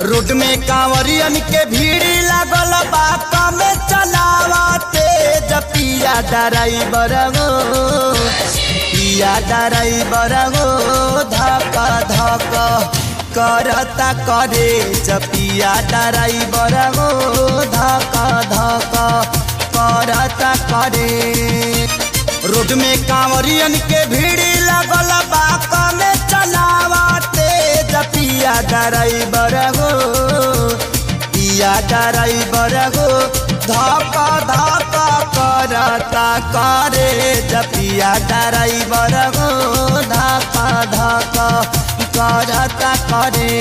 Road में कांवरियन के भीड़ लागल बा कमे चलावते पिया ड्राइवर गो पिया ड्राइवर गो धक धक करता करे पिया ड्राइवर गो धक धक करता करे। रोड में कांवरियन के भीड़ लागल बा कमे चलावते पिया ड्राइवर गो पिया ड्राइवर गो धक धक करता करे पिया ड्राइवर गो धक धक करता करे।